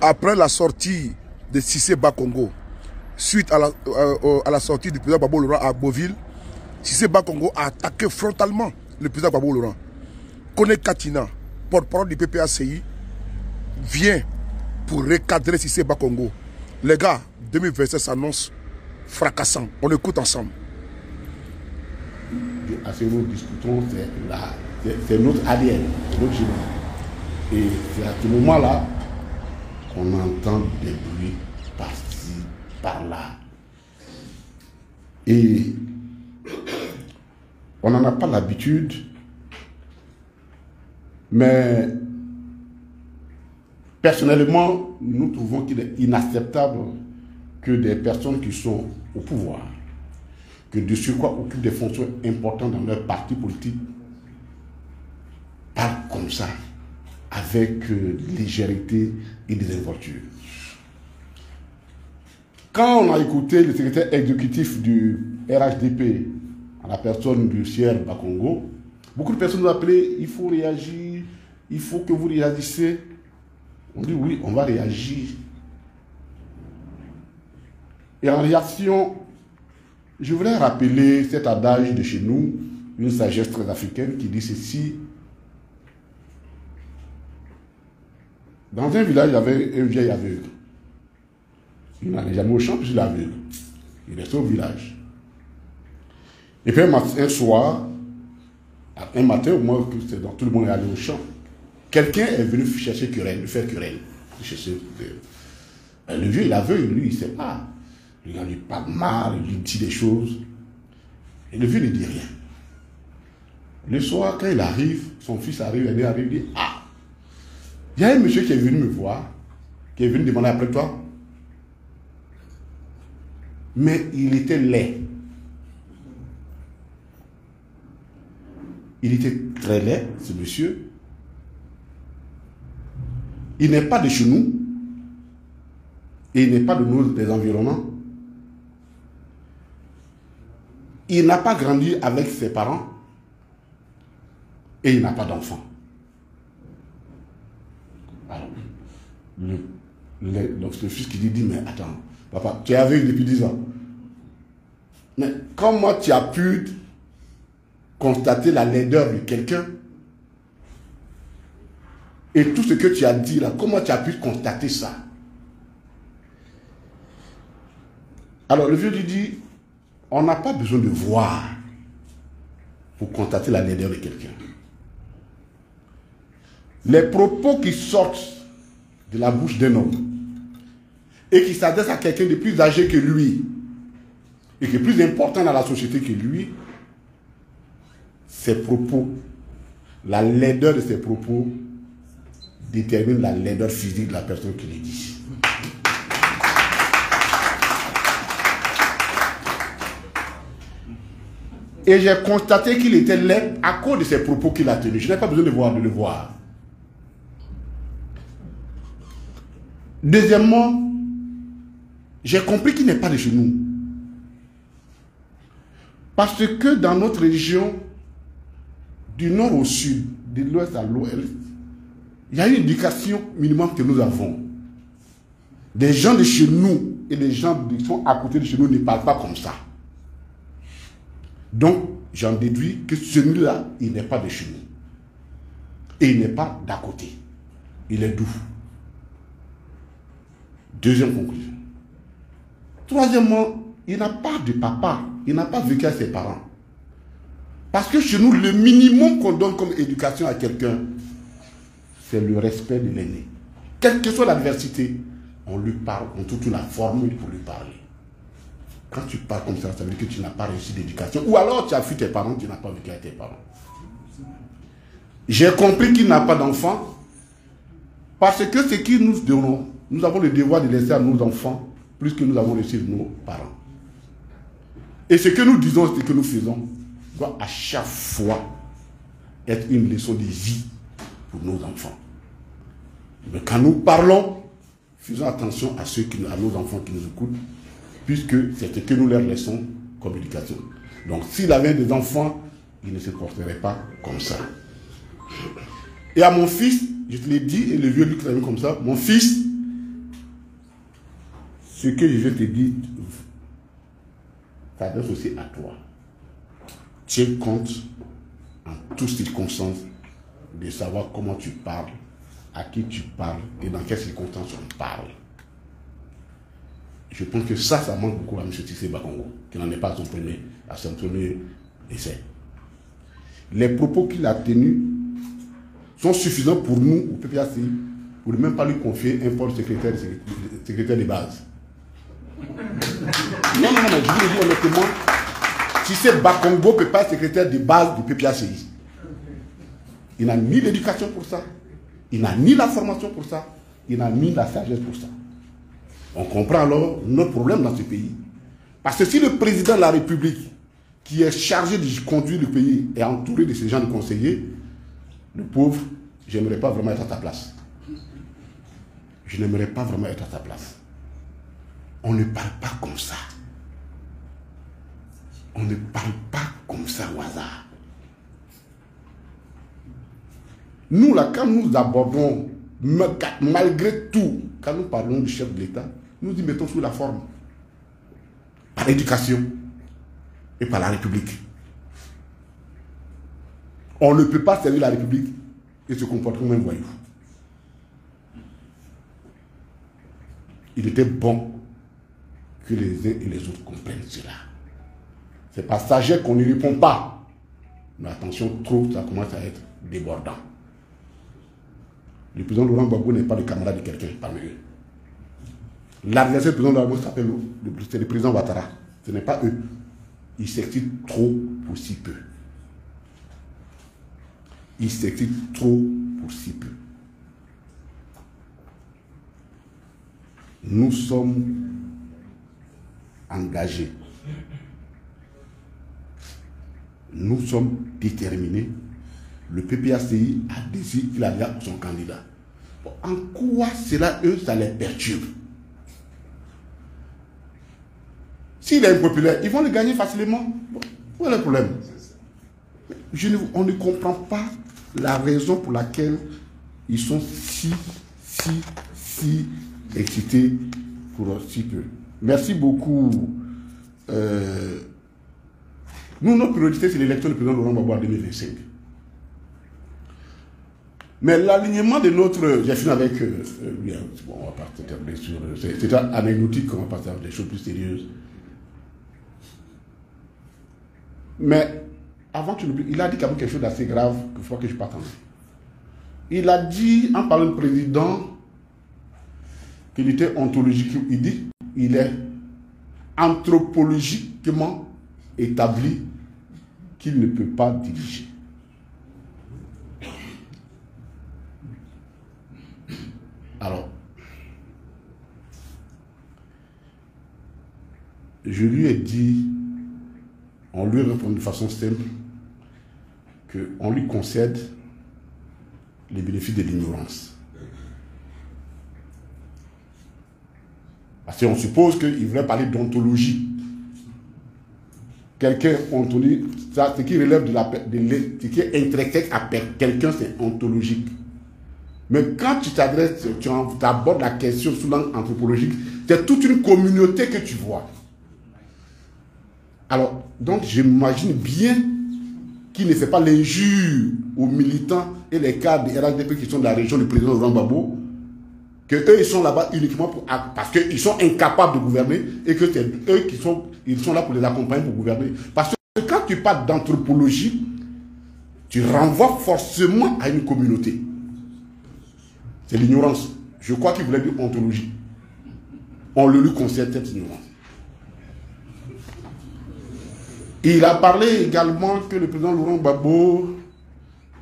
Après la sortie de Cissé Bakongo, suite à la sortie du président Gbagbo Laurent à Beauville, Cissé Bakongo a attaqué frontalement le président Gbagbo Laurent. Kone Katina, porte-parole du PPACI, vient pour recadrer Cissé Bakongo. Les gars, 2027 s'annonce fracassant. On écoute ensemble. À ce que nous discutons, c'est notre ADN, c'est notre génie. Et c'est à ce moment-là qu'on entend des bruits par-ci, par-là. Et on n'en a pas l'habitude, mais personnellement, nous trouvons qu'il est inacceptable que des personnes qui sont au pouvoir, que de surcroît occupent des fonctions importantes dans leur parti politique, parlent comme ça, avec légèreté et désinvolture. Quand on a écouté le secrétaire exécutif du RHDP, à la personne du Sieur Bakongo, beaucoup de personnes nous appelaient, il faut réagir, il faut que vous réagissiez. On dit oui, on va réagir. Et en réaction, je voudrais rappeler cet adage de chez nous, une sagesse très africaine qui dit ceci. Dans un village, il y avait un vieil aveugle. Il n'allait jamais au champ, puisqu'il est aveugle. Il restait au village. Et puis un soir, un matin, au moins que tout le monde est allé au champ, quelqu'un est venu chercher querelle, lui faire querelle. Le vieux, il est aveugle, lui, il ne sait pas. Il lui parle mal, il lui dit des choses. Et le vieux ne dit rien. Le soir, quand il arrive, son fils arrive, il arrive, il dit, ah, il y a un monsieur qui est venu me voir, qui est venu demander après toi. Mais il était laid. Il était très laid, ce monsieur. Il n'est pas de chez nous. Et il n'est pas des environnements. Il n'a pas grandi avec ses parents. Et il n'a pas d'enfant. Alors, donc le fils qui dit, mais attends, papa, tu es aveugle depuis 10 ans. Mais comment tu as pu constater la laideur de quelqu'un? Et tout ce que tu as dit là, comment tu as pu constater ça? Alors le vieux lui dit, on n'a pas besoin de voir pour constater la laideur de quelqu'un. Les propos qui sortent de la bouche d'un homme et qui s'adressent à quelqu'un de plus âgé que lui et qui est plus important dans la société que lui, ses propos, la laideur de ses propos détermine la laideur physique de la personne qui les dit. Et j'ai constaté qu'il était laid à cause de ses propos qu'il a tenus. Je n'ai pas besoin de le voir. Deuxièmement, j'ai compris qu'il n'est pas de chez nous. Parce que dans notre région, du nord au sud, de l'ouest à l'ouest, il y a une éducation minimum que nous avons. Des gens de chez nous et les gens qui sont à côté de chez nous ne parlent pas comme ça. Donc, j'en déduis que celui-là, il n'est pas de chez nous. Et il n'est pas d'à côté. Il est doux. Deuxième conclusion. Troisièmement, il n'a pas de papa. Il n'a pas vécu avec ses parents. Parce que chez nous, le minimum qu'on donne comme éducation à quelqu'un, c'est le respect de l'aîné. Quelle que soit l'adversité, on lui parle, on trouve la formule pour lui parler. Quand tu parles comme ça, ça veut dire que tu n'as pas réussi d'éducation. Ou alors tu as fui tes parents, tu n'as pas vécu avec tes parents. J'ai compris qu'il n'a pas d'enfant. Parce que ce que nous donnons, nous avons le devoir de laisser à nos enfants plus que nous avons reçu de nos parents. Et ce que nous disons, ce que nous faisons, doit à chaque fois être une leçon de vie pour nos enfants. Mais quand nous parlons, faisons attention à nos enfants qui nous écoutent, puisque c'est ce que nous leur laissons comme éducation. Donc s'il avait des enfants, il ne se porterait pas comme ça. Et à mon fils, je te l'ai dit, et le vieux lui comme ça, mon fils, ce que je te dis s'adresse aussi à toi. Tiens compte en toutes circonstances de savoir comment tu parles, à qui tu parles et dans quelles circonstances on parle. Je pense que ça manque beaucoup à M. Tissé Bakongo, qui n'en est pas à son premier essai. Les propos qu'il a tenus sont suffisants pour nous, au PPACI, pour ne même pas lui confier un poste secrétaire de base. Non, mais je vous le dis honnêtement, Tissé Bakongo ne peut pas être secrétaire de base du PPACI. Il n'a ni l'éducation pour ça, il n'a ni la formation pour ça, il n'a ni la sagesse pour ça. On comprend alors notre problème dans ce pays. Parce que si le président de la République, qui est chargé de conduire le pays, est entouré de ces gens de conseillers, le pauvre, je n'aimerais pas vraiment être à ta place. Je n'aimerais pas vraiment être à ta place. On ne parle pas comme ça. On ne parle pas comme ça au hasard. Nous, là, quand nous abordons, malgré tout, quand nous parlons du chef de l'État, nous y mettons sous la forme. Par l'éducation et par la République. On ne peut pas servir la République et se comporter comme un voyou. Il était bon que les uns et les autres comprennent cela. C'est par sagesse qu'on ne répond pas. Mais attention, trop, ça commence à être débordant. Le président Laurent Gbagbo n'est pas le camarade de quelqu'un parmi eux. L'adversaire du président Laurent Gbagbo s'appelle le président Ouattara. Ce n'est pas eux. Ils s'excitent trop pour si peu. Ils s'excitent trop pour si peu. Nous sommes engagés. Nous sommes déterminés. Le PPACI a décidé qu'il allait son candidat. En quoi cela, eux, ça les perturbe? S'il est impopulaire, ils vont le gagner facilement. Où est le problème? On ne comprend pas la raison pour laquelle ils sont si excités pour si peu. Merci beaucoup. Nous, notre priorité, c'est l'élection du président Laurent Gbagbo en 2025. Mais l'alignement de notre... J'ai fini avec... bon, on va pas s'éterniser sur... C'est anecdotique, on va passer à des choses plus sérieuses. Mais, avant que tu l'oublies, il a dit quand même quelque chose d'assez grave, qu'il faut que je parte en lui. Il a dit, en parlant de président, qu'il était ontologique. Il dit, il est anthropologiquement établi qu'il ne peut pas diriger. Alors, je lui ai dit, on lui répond de façon simple, qu'on lui concède les bénéfices de l'ignorance. Parce qu'on suppose qu'il voulait parler d'ontologie. Quelqu'un, ce qui relève ce qui est intrinsèque à quelqu'un, c'est ontologique. Mais quand tu t'adresses, tu abordes la question sous l'angle anthropologique, c'est toute une communauté que tu vois. Alors, donc j'imagine bien qu'il ne fait pas l'injure aux militants et les cadres de RHDP qui sont de la région du président Laurent Gbagbo, qu'eux ils sont là-bas uniquement parce qu'ils sont incapables de gouverner et que c'est eux ils sont là pour les accompagner pour gouverner. Parce que quand tu parles d'anthropologie, tu renvoies forcément à une communauté. C'est l'ignorance. Je crois qu'il voulait dire ontologie. On le lui concède cette ignorance. Il a parlé également que le président Laurent Gbagbo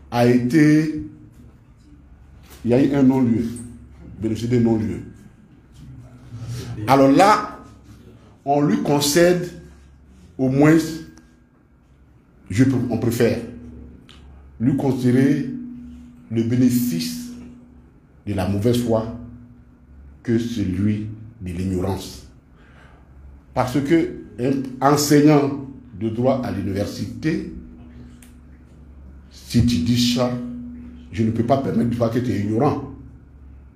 a été... Il y a eu un non-lieu. Bénéficier des non-lieux. Alors là, on lui concède au moins, on préfère lui considérer le bénéfice de la mauvaise foi que celui de l'ignorance. Parce que un enseignant de droit à l'université, si tu dis ça, je ne peux pas permettre de dire que tu es ignorant.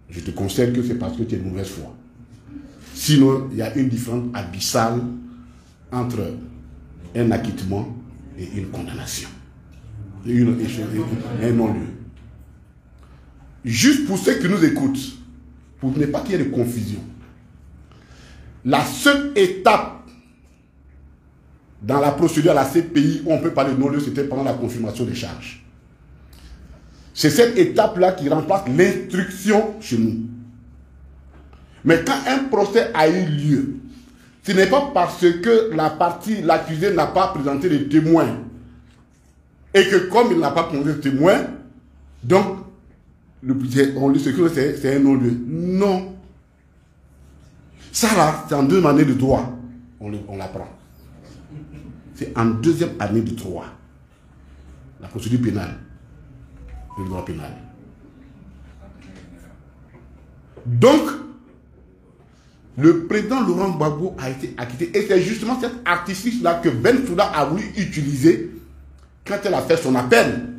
Je te conseille que c'est parce que tu es de mauvaise foi. Sinon, il y a une différence abyssale entre un acquittement et une condamnation. Un non-lieu. Juste pour ceux qui nous écoutent, pour ne pas qu'il y ait de confusion, la seule étape dans la procédure à la CPI où on peut parler de non-lieu, c'était pendant la confirmation des charges. C'est cette étape-là qui remplace l'instruction chez nous. Mais quand un procès a eu lieu, ce n'est pas parce que l'accusé n'a pas présenté les témoins et que comme il n'a pas présenté les témoins, donc c'est un non-lieu. Non. Ça là, c'est en deuxième année de droit. On l'apprend. C'est en deuxième année de droit. La procédure pénale. Le droit pénal. Donc, le président Laurent Gbagbo a été acquitté. Et c'est justement cet artifice-là que Bensouda a voulu utiliser quand elle a fait son appel.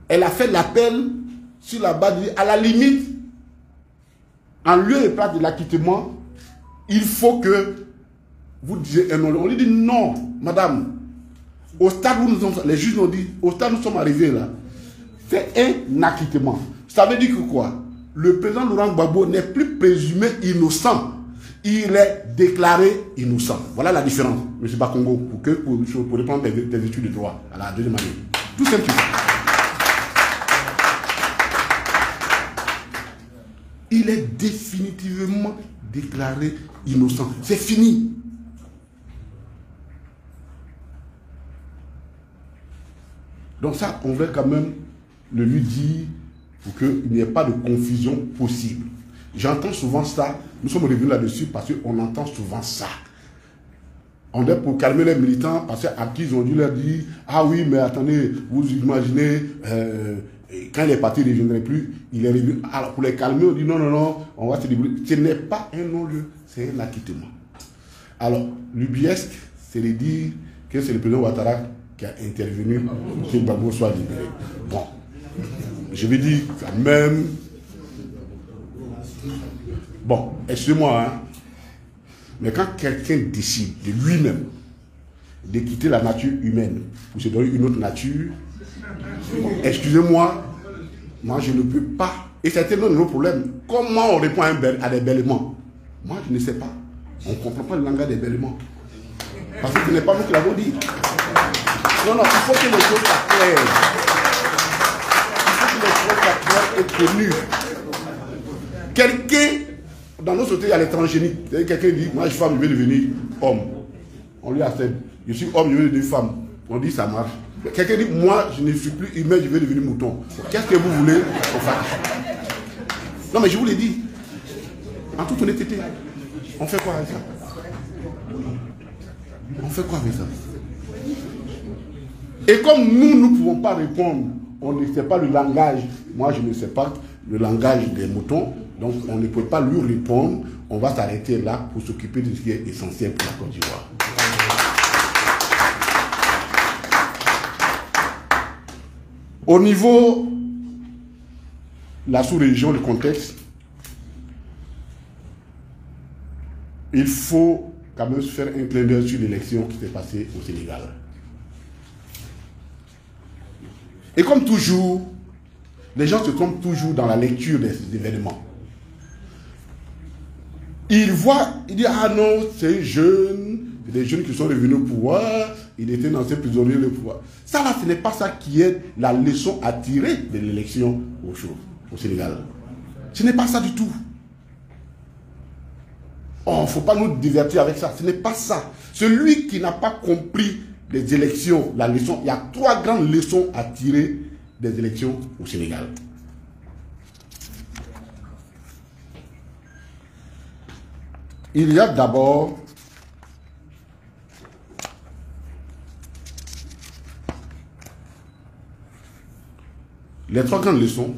Elle a fait l'appel sur la base de... À la limite, en lieu et place de l'acquittement, il faut que vous disiez un non. On lui dit non, madame. Au stade où nous sommes, les juges nous dit, au stade où nous sommes arrivés là, c'est un acquittement. Ça veut dire que quoi? Le président Laurent Gbagbo n'est plus présumé innocent. Il est déclaré innocent. Voilà la différence, M. Bakongo, pour reprendre tes études de droit à la deuxième année. Tout simplement. Il est définitivement déclaré innocent. C'est fini. Donc ça, on veut quand même le lui dire pour qu'il n'y ait pas de confusion possible. J'entends souvent ça. Nous sommes revenus là-dessus parce qu'on entend souvent ça. On est pour calmer les militants parce qu'à qui ils ont dû leur dire « Ah oui, mais attendez, vous imaginez, quand il est parti, il ne reviendrait plus. » Il est revenu. Alors pour les calmer, on dit « Non, non, non, on va se débrouiller. » Ce n'est pas un non-lieu, c'est un acquittement. Alors, l'ubiesque, c'est de dire que c'est le président Ouattara qui a intervenu pour que Gbagbo soit libéré. Bon, je vais dire quand même... Bon, excusez-moi, hein, mais quand quelqu'un décide de lui-même de quitter la nature humaine pour se donner une autre nature, bon, excusez-moi, moi je ne peux pas. Et c'est un autre problème. Comment on répond à des bêlements? Moi je ne sais pas. On ne comprend pas le langage des bêlements. Parce que ce n'est pas nous qui l'avons dit. Non, non, il faut que les choses soient claires. Il faut que les choses soient claires et connues. Quelqu'un, dans nos sociétés, il y a les transgéniques. Quelqu'un dit, moi je suis femme, je vais devenir homme. On lui accepte. Je suis homme, je vais devenir femme. On dit, ça marche. Quelqu'un dit, moi je ne suis plus humain, je vais devenir mouton. Qu'est-ce que vous voulez qu'on fasse? Non, mais je vous l'ai dit. En toute honnêteté, on fait quoi avec ça? On fait quoi avec ça? Et comme nous ne pouvons pas répondre, on ne sait pas le langage, moi je ne sais pas le langage des moutons, donc on ne peut pas lui répondre, on va s'arrêter là pour s'occuper de ce qui est essentiel pour la Côte d'Ivoire. Au niveau de la sous-région, le contexte, il faut quand même se faire un clin d'œil sur l'élection qui s'est passée au Sénégal. Et comme toujours, les gens se trompent toujours dans la lecture des événements. Ils voient, ils disent, ah non, c'est des jeunes qui sont revenus au pouvoir, il était dans ces prisonniers le pouvoir. Ça là, ce n'est pas ça qui est la leçon à tirer de l'élection au Sénégal. Ce n'est pas ça du tout. Oh, il ne faut pas nous divertir avec ça. Ce n'est pas ça. Celui qui n'a pas compris les élections, la leçon, il y a 3 grandes leçons à tirer des élections au Sénégal. Il y a d'abord les 3 grandes leçons,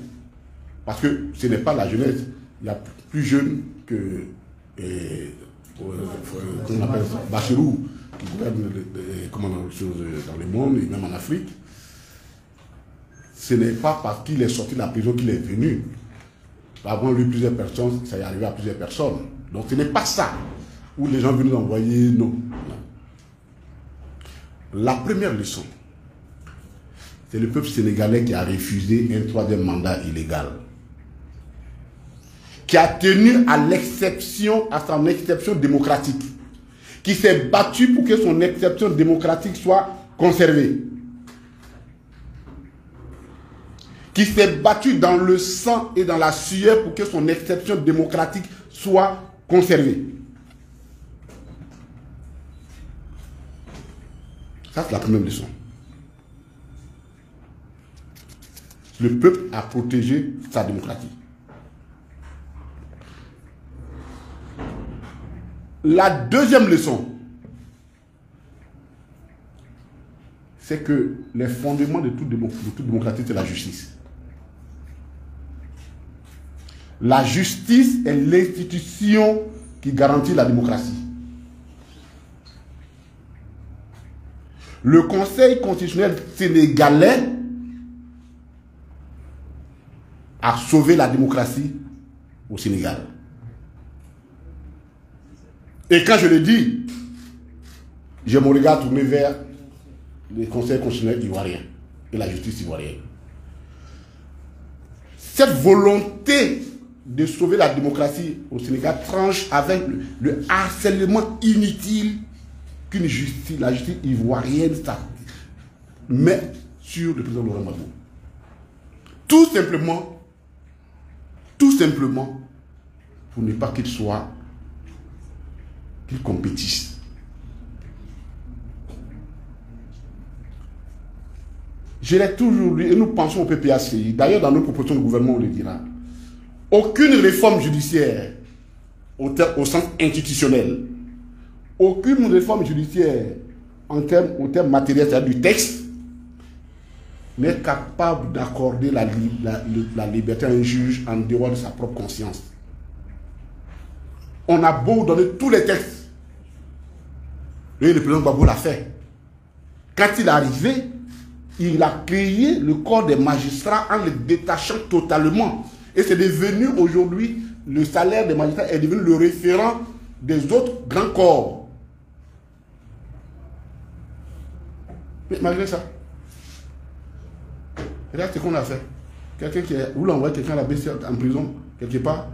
parce que ce n'est pas la jeunesse, il y a plus jeune que comment on appelle ça, Bachirou, qui gouverne dans le monde et même en Afrique. Ce n'est pas parce qu'il est sorti de la prison qu'il est venu. Avant lui, plusieurs personnes, ça est arrivé à plusieurs personnes. Donc ce n'est pas ça où les gens veulent nous envoyer, non. La première leçon, c'est le peuple sénégalais qui a refusé un troisième mandat illégal, qui a tenu à l'exception, à son exception démocratique, qui s'est battu pour que son exception démocratique soit conservée, qui s'est battu dans le sang et dans la sueur pour que son exception démocratique soit conservée. Ça, c'est la première leçon. Le peuple a protégé sa démocratie. La deuxième leçon, c'est que les fondements de toute démocratie, c'est la justice. La justice est l'institution qui garantit la démocratie. Le Conseil constitutionnel sénégalais a sauvé la démocratie au Sénégal. Et quand je le dis, j'ai mon regard tourné vers le Conseil constitutionnel ivoirien et la justice ivoirienne. Cette volonté de sauver la démocratie au Sénégal tranche avec le harcèlement inutile qu'une justice, la justice ivoirienne met sur le président Laurent Gbagbo. Tout simplement, pour ne pas qu'il compétisse. Je l'ai toujours dit, et nous pensons au PPACI, d'ailleurs dans nos propositions de gouvernement, on le dira. Aucune réforme judiciaire au sens institutionnel, aucune réforme judiciaire au terme matériel, c'est-à-dire du texte, n'est capable d'accorder la liberté à un juge en dehors de sa propre conscience. On a beau donner tous les textes. Et le président Gbagbo l'a fait. Quand il est arrivé, il a créé le corps des magistrats en le détachant totalement. Et c'est devenu aujourd'hui, le salaire des magistrats est devenu le référent des autres grands corps. Mais malgré ça, regarde ce qu'on a fait. Quelqu'un qui vous l'envoyez quelqu'un à la BC en prison, quelque part,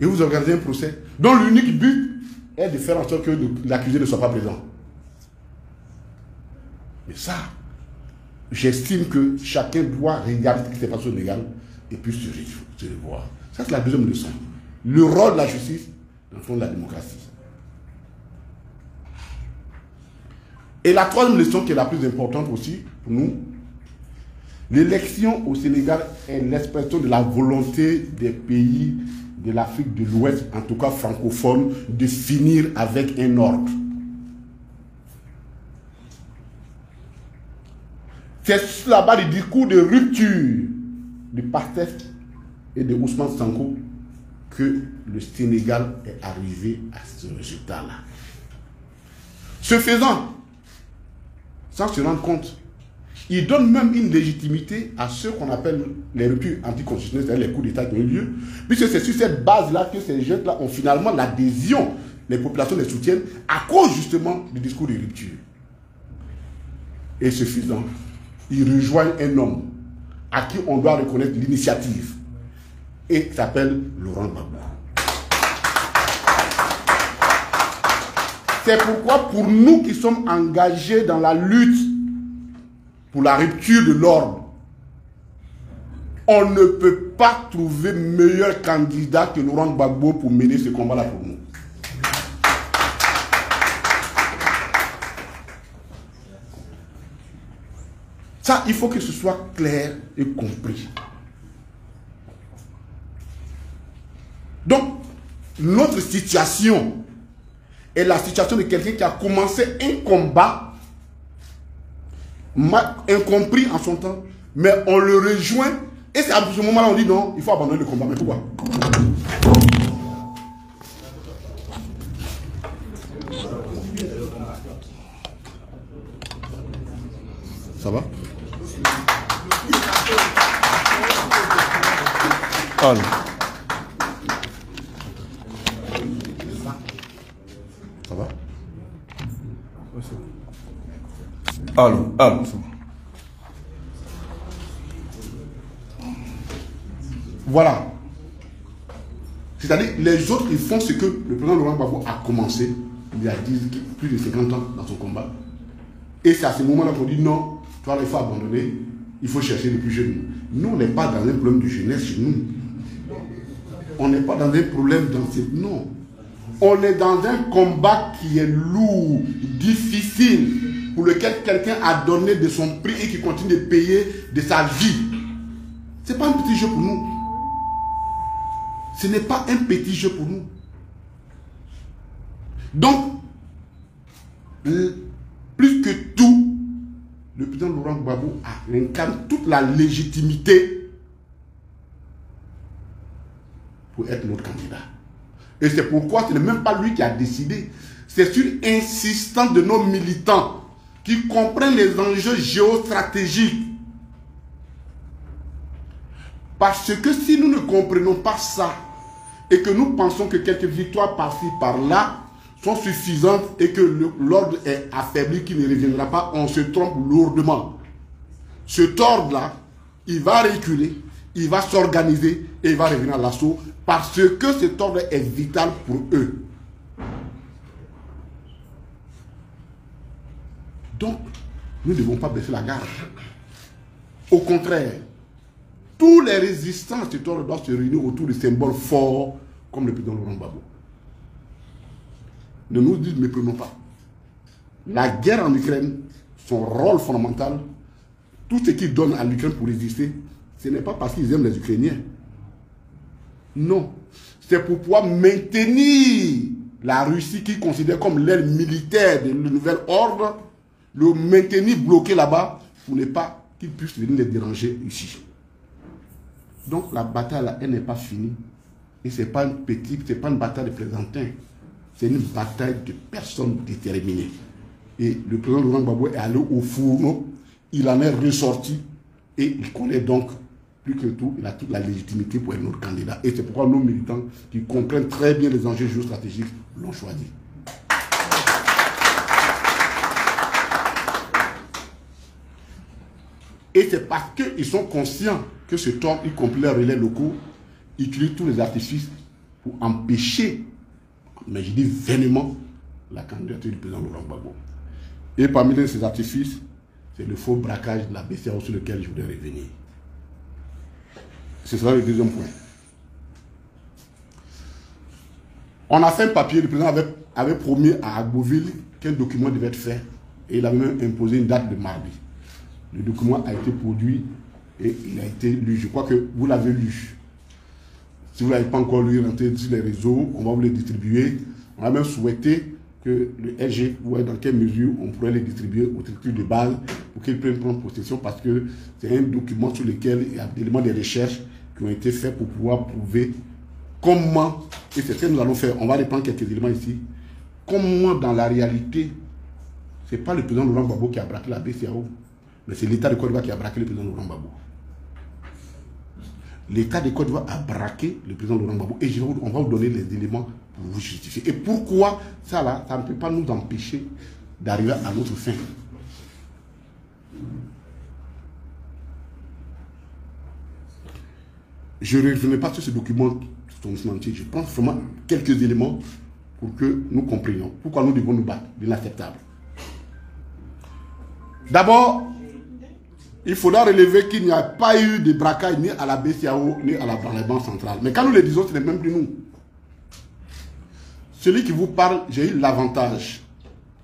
et vous organisez un procès, dont l'unique but est de faire en sorte que l'accusé ne soit pas présent. Mais ça, j'estime que chacun doit regarder ce qui s'est passé au Sénégal et puis se revoir. Ça, c'est la deuxième leçon. Le rôle de la justice dans le fond de la démocratie. Et la troisième leçon qui est la plus importante aussi pour nous, l'élection au Sénégal est l'expression de la volonté des pays de l'Afrique de l'Ouest, en tout cas francophone, de finir avec un ordre. C'est là-bas le discours de rupture de Pastef et de Ousmane Sonko que le Sénégal est arrivé à ce résultat-là. Ce faisant, sans se rendre compte, il donne même une légitimité à ceux qu'on appelle les ruptures anticonstitutionnelles, c'est-à-dire les coups d'État qui ont eu lieu, puisque c'est sur cette base-là que ces jeunes-là ont finalement l'adhésion, les populations les soutiennent, à cause justement du discours de rupture. Et ce faisant, il rejoint un homme à qui on doit reconnaître l'initiative, et qui s'appelle Laurent Gbagbo. C'est pourquoi pour nous qui sommes engagés dans la lutte pour la rupture de l'ordre, on ne peut pas trouver meilleur candidat que Laurent Gbagbo pour mener ce combat-là pour nous. Ça, il faut que ce soit clair et compris. Donc, notre situation est la situation de quelqu'un qui a commencé un combat incompris en son temps, mais on le rejoint, et c'est à ce moment-là on dit non, il faut abandonner le combat. Mais pourquoi? Ça va? Allez. Ça va? Allô. Voilà. C'est-à-dire, les autres, ils font ce que le président Laurent Gbagbo a commencé il y a plus de 50 ans dans son combat. Et c'est à ce moment-là qu'on dit non, toi, il faut abandonner, il faut chercher les plus jeunes. Nous, on n'est pas dans un problème de jeunesse chez nous. On n'est pas dans un problème dans cette... Non. On est dans un combat qui est lourd, difficile, pour lequel quelqu'un a donné de son prix et qui continue de payer de sa vie. Ce n'est pas un petit jeu pour nous. Ce n'est pas un petit jeu pour nous. Donc, plus que tout, le président Laurent Gbagbo incarne toute la légitimité pour être notre candidat. Et c'est pourquoi ce n'est même pas lui qui a décidé. C'est sur insistance de nos militants qui comprennent les enjeux géostratégiques. Parce que si nous ne comprenons pas ça, et que nous pensons que quelques victoires par-ci, par-là sont suffisantes et que l'ordre est affaibli, qui ne reviendra pas, on se trompe lourdement. Cet ordre-là, il va reculer, il va s'organiser et il va revenir à l'assaut parce que cet ordre est vital pour eux. Donc, nous ne devons pas baisser la garde. Au contraire, tous les résistants à cet ordre doivent se réunir autour de symboles forts comme le président Laurent Gbagbo. Ne nous méprenons pas. La guerre en Ukraine, son rôle fondamental, tout ce qu'ils donnent à l'Ukraine pour résister, ce n'est pas parce qu'ils aiment les Ukrainiens. Non. C'est pour pouvoir maintenir la Russie qu'ils considèrent comme l'aile militaire de le nouvel ordre, le maintenir bloqué là-bas pour ne pas qu'ils puissent venir les déranger ici. Donc la bataille là, elle n'est pas finie. Et ce n'est pas une petite, ce n'est pas une bataille de plaisantins. C'est une bataille de personnes déterminées. Et le président Laurent Gbagbo est allé au fourneau, il en est ressorti et il connaît donc plus que tout, il a toute la légitimité pour être notre candidat. Et c'est pourquoi nos militants qui comprennent très bien les enjeux géostratégiques l'ont choisi. Et c'est parce qu'ils sont conscients que ce temps, y compris les relais locaux, utilise tous les artifices pour empêcher, mais je dis vainement, la candidature du président Laurent Gbagbo. Et parmi ces artifices, c'est le faux braquage de la BCEAO sur lequel je voudrais revenir. Ce sera le deuxième point. On a fait un papier, le président avait promis à Agboville qu'un document devait être fait et il avait même imposé une date de mardi. Le document a été produit et il a été lu. Je crois que vous l'avez lu. Si vous ne l'avez pas encore lu, rentrez sur les réseaux, on va vous les distribuer. On a même souhaité que le LG voit dans quelle mesure on pourrait les distribuer aux structures de base pour qu'ils puissent prendre possession parce que c'est un document sur lequel il y a des éléments de recherche qui ont été faits pour pouvoir prouver comment, et c'est ce que nous allons faire, on va reprendre quelques éléments ici, comment dans la réalité, ce n'est pas le président Laurent Gbagbo qui a braqué la BCEAO, mais c'est l'État de Côte d'Ivoire qui a braqué le président Laurent Gbagbo. L'État de Côte d'Ivoire a braqué le président Laurent Gbagbo et on va vous donner les éléments pour vous justifier. Et pourquoi ça là, ça ne peut pas nous empêcher d'arriver à notre fin. Je ne revenais pas sur ce document, je prends vraiment quelques éléments pour que nous comprenions pourquoi nous devons nous battre de l'inacceptable. D'abord, il faudra relever qu'il n'y a pas eu de braquage ni à la BCEAO ni à la Banque centrale. Mais quand nous le disons, ce n'est même plus nous. Celui qui vous parle, j'ai eu l'avantage.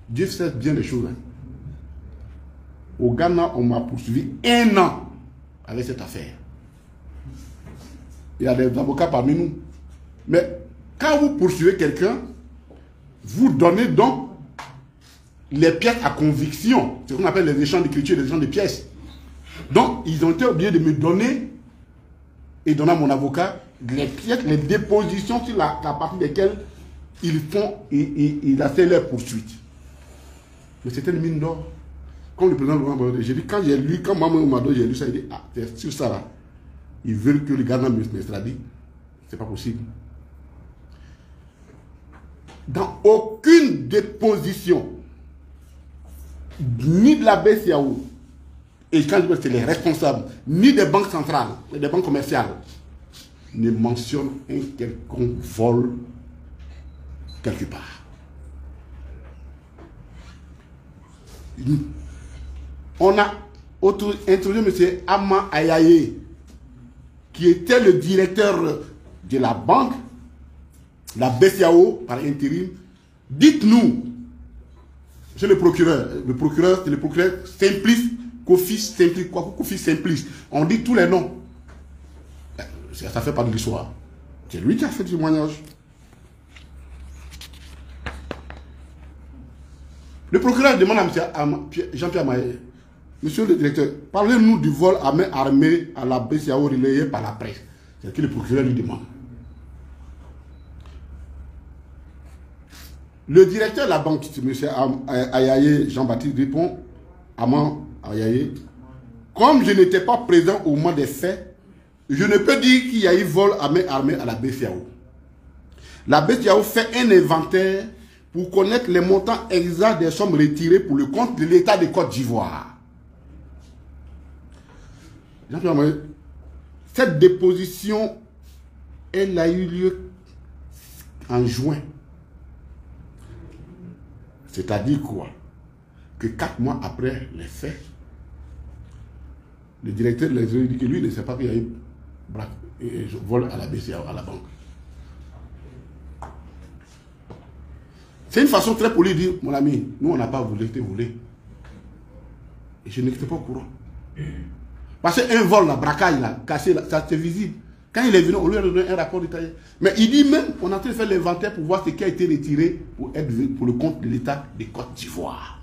Dieu sait bien les choses. Au Ghana, on m'a poursuivi 1 an avec cette affaire. Il y a des avocats parmi nous. Mais quand vous poursuivez quelqu'un, vous donnez donc les pièces à conviction. C'est ce qu'on appelle les échanges d'écriture et les échanges de pièces. Donc, ils ont été obligés de me donner et donner à mon avocat les pièces, les dépositions sur la partie desquelles ils font et ils accèdent leur poursuite. Mais c'était une mine d'or. Comme le président Laurent Gbagbo, j'ai dit, quand j'ai lu, quand maman m'a donné, j'ai lu ça, il dit, ah, c'est sur ça là. Ils veulent que le Ghana m'extradite. C'est pas possible. dans aucune déposition, ni de la BCAO, et quand je dis c'est les responsables, ni des banques centrales, des banques commerciales, ne mentionnent un quelconque vol quelque part. On a introduit M. Ama Ayaye, qui était le directeur de la banque, la BCAO, par intérim. Dites-nous, c'est le procureur Simplice, Kofi Simplice. On dit tous les noms. Ça fait pas de l'histoire. C'est lui qui a fait le témoignage. Le procureur demande à Jean-Pierre Maé, monsieur le directeur, parlez-nous du vol à main armée à la BCAO relayé par la presse. C'est ce que le procureur lui demande. Le directeur de la banque, M. Ayaye Jean-Baptiste, répond à Ayaye, comme je n'étais pas présent au moment des faits, je ne peux dire qu'il y a eu vol à main armée à la BCAO. La BCAO fait un inventaire pour connaître les montants exacts des sommes retirées pour le compte de l'État de Côte d'Ivoire. Cette déposition, elle a eu lieu en juin. C'est-à-dire quoi? Que 4 mois après les faits, le directeur de l'exécutif dit que lui ne sait pas qu'il y a eu vol à la BCAO, à la banque. C'est une façon très polie de dire, mon ami, nous on n'a pas voulu, été volé. Et je n'étais pas au courant. Parce qu'un vol, la braquage, là, cassé, là, ça c'est visible. Quand il est venu, on lui a donné un rapport détaillé. Mais il dit même, on a en train de faire l'inventaire pour voir ce qui a été retiré pour le compte de l'État de Côte d'Ivoire.